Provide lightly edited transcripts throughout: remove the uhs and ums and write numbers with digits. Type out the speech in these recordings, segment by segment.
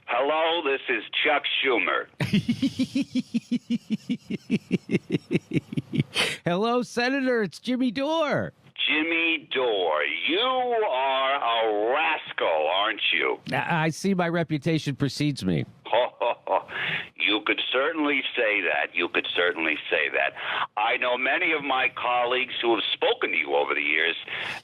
Hello, this is Chuck Schumer. Hello, Senator. It's Jimmy Dore. Jimmy Dore, you are a rascal, aren't you? I see my reputation precedes me. You could certainly say that. You could certainly say that. I know many of my colleagues who have spoken to you over the years,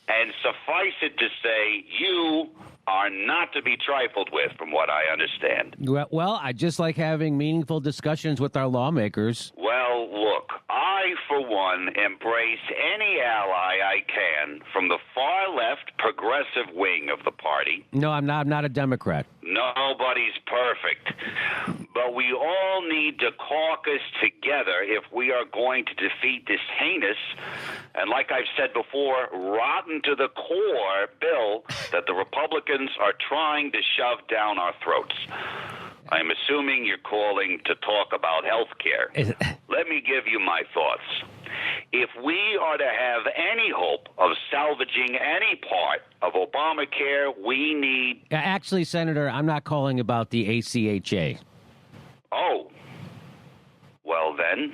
and suffice it to say, you are not to be trifled with, from what I understand. Well, I just like having meaningful discussions with our lawmakers. Well, look, I, for one, embrace any ally I can from the far left progressive wing of the party. No, I'm not a Democrat. Nobody's perfect. But we all need to caucus together if we are going to defeat this heinous, and like I've said before, rotten to the core bill that the Republicans are trying to shove down our throats. I'm assuming you're calling to talk about health care. Let me give you my thoughts. If we are to have any hope of salvaging any part of Obamacare, we need... Actually, Senator, I'm not calling about the ACHA. Oh. Well, then,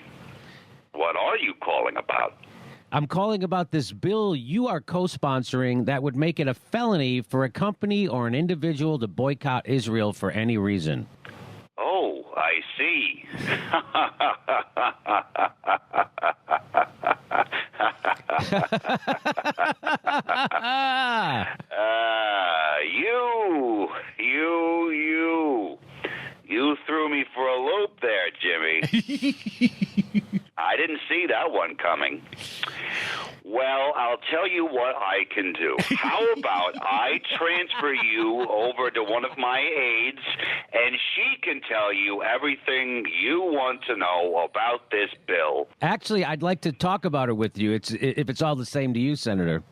what are you calling about? I'm calling about this bill you are co-sponsoring that would make it a felony for a company or an individual to boycott Israel for any reason. Oh, I see. You threw me for a loop there, Jimmy. I didn't see that one coming. Well, I'll tell you what I can do. How about I transfer you over to one of my aides, and she can tell you everything you want to know about this bill. Actually, I'd like to talk about it with you, if it's all the same to you, Senator.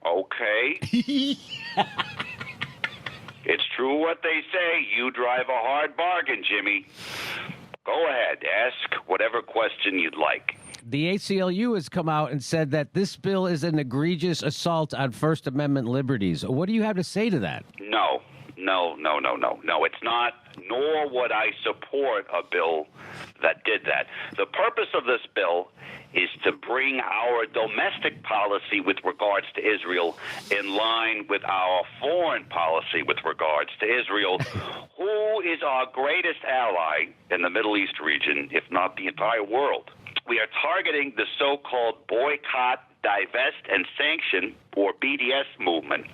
Okay. It's true what they say. You drive a hard bargain, Jimmy. Go ahead. Ask whatever question you'd like. The ACLU has come out and said that this bill is an egregious assault on First Amendment liberties. What do you have to say to that? No, it's not, nor would I support a bill that did that. The purpose of this bill is to bring our domestic policy with regards to Israel in line with our foreign policy with regards to Israel, who is our greatest ally in the Middle East region, if not the entire world. We are targeting the so-called boycott, divest, and sanction, or BDS movement.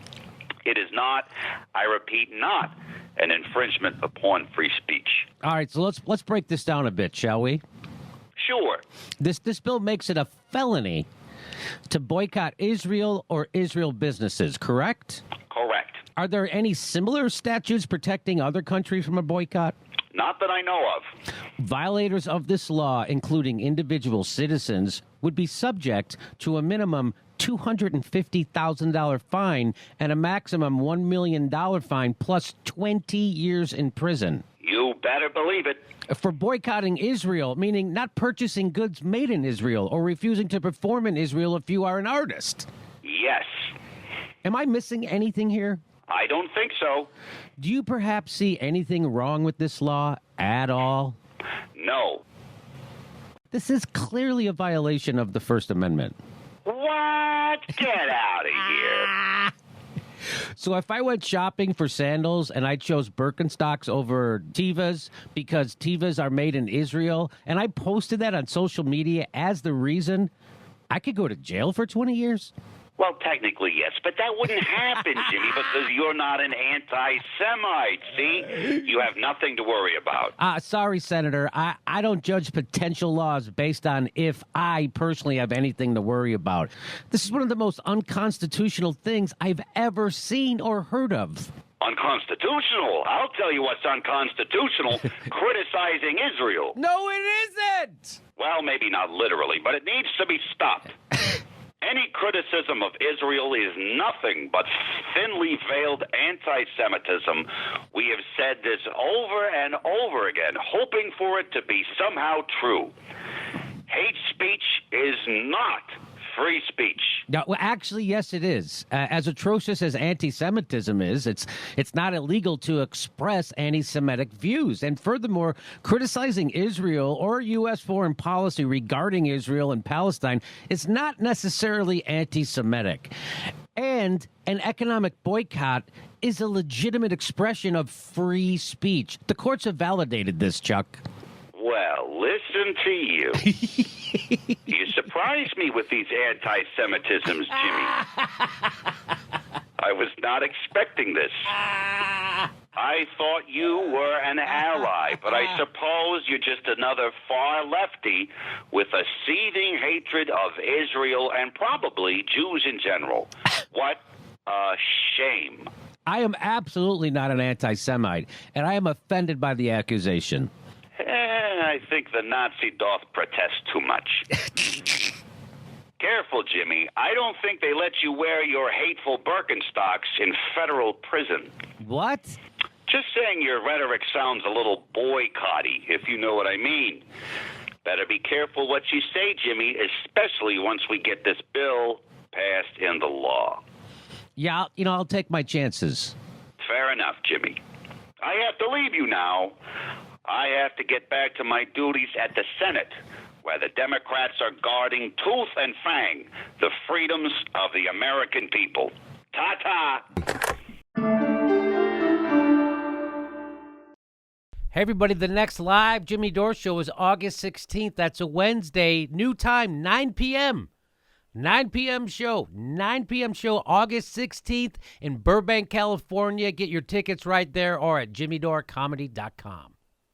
It is not, I repeat, not an infringement upon free speech. All right, so let's break this down a bit, shall we? Sure. This bill makes it a felony to boycott Israel or Israel businesses, correct? Correct. Are there any similar statutes protecting other countries from a boycott? Not that I know of. Violators of this law, including individual citizens, would be subject to a minimum $250,000 fine and a maximum $1 million fine plus 20 years in prison. You better believe it. For boycotting Israel, meaning not purchasing goods made in Israel or refusing to perform in Israel if you are an artist. Yes. Am I missing anything here? I don't think so. Do you perhaps see anything wrong with this law at all? No. This is clearly a violation of the First Amendment. What? Get out of here. So if I went shopping for sandals and I chose Birkenstocks over Tevas because Tevas are made in Israel, and I posted that on social media as the reason, I could go to jail for 20 years? Well, technically, yes, but that wouldn't happen, Jimmy, because you're not an anti-Semite, see? You have nothing to worry about. Sorry, Senator. I don't judge potential laws based on if I personally have anything to worry about. This is one of the most unconstitutional things I've ever seen or heard of. Unconstitutional? I'll tell you what's unconstitutional, criticizing Israel. No, it isn't! Well, maybe not literally, but it needs to be stopped. Any criticism of Israel is nothing but thinly veiled anti-Semitism. We have said this over and over again, hoping for it to be somehow true. Hate speech is not free speech. No, well, actually, yes, it is. As atrocious as anti-Semitism is, it's not illegal to express anti-Semitic views. And furthermore, criticizing Israel or U.S. foreign policy regarding Israel and Palestine is not necessarily anti-Semitic. And an economic boycott is a legitimate expression of free speech. The courts have validated this, Chuck. Well, listen to you. You surprised me with these anti-Semitisms, Jimmy. I was not expecting this. I thought you were an ally, but I suppose you're just another far lefty with a seething hatred of Israel and probably Jews in general. What a shame. I am absolutely not an anti-Semite, and I am offended by the accusation. I think the Nazi doth protest too much. Careful, Jimmy. I don't think they let you wear your hateful Birkenstocks in federal prison. What? Just saying your rhetoric sounds a little boycotty, if you know what I mean. Better be careful what you say, Jimmy, especially once we get this bill passed into law. Yeah, I'll take my chances. Fair enough, Jimmy. I have to leave you now. I have to get back to my duties at the Senate, where the Democrats are guarding tooth and fang the freedoms of the American people. Ta-ta! Hey, everybody, the next live Jimmy Dore show is August 16th. That's a Wednesday. New time, 9 p.m. 9 p.m. show. 9 p.m. show, August 16th in Burbank, California. Get your tickets right there or at jimmydorecomedy.com.